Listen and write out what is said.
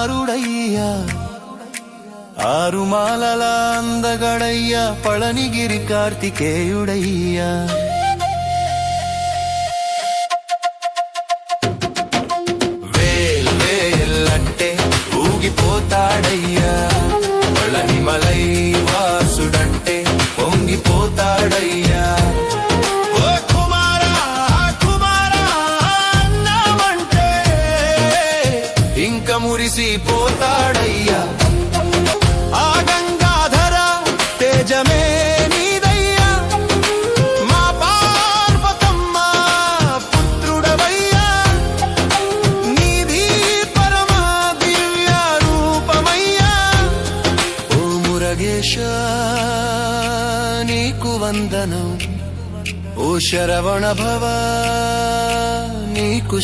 కుమారుడయ్యా ఆరుమాలల అందగడయ్యా పళనిగిరి కార్తికేయుడయ్యా వేల్వేల్లంటే ఊగిపోతాడయ్యా పళనిమలై వాసుడంటే పొంగిపోతాడయ్యా ఇంక మురిసిపోతాడయ్యా ఆ గంగాధర తేజమే నీదయ్యా మా పార్వతమ్మ పుత్రుడవయ్యా నీది పరమ దివ్య రూపమయ్యా ఓ మురగేశ నీకు వందనం ఓ శరవణ భవ నీకు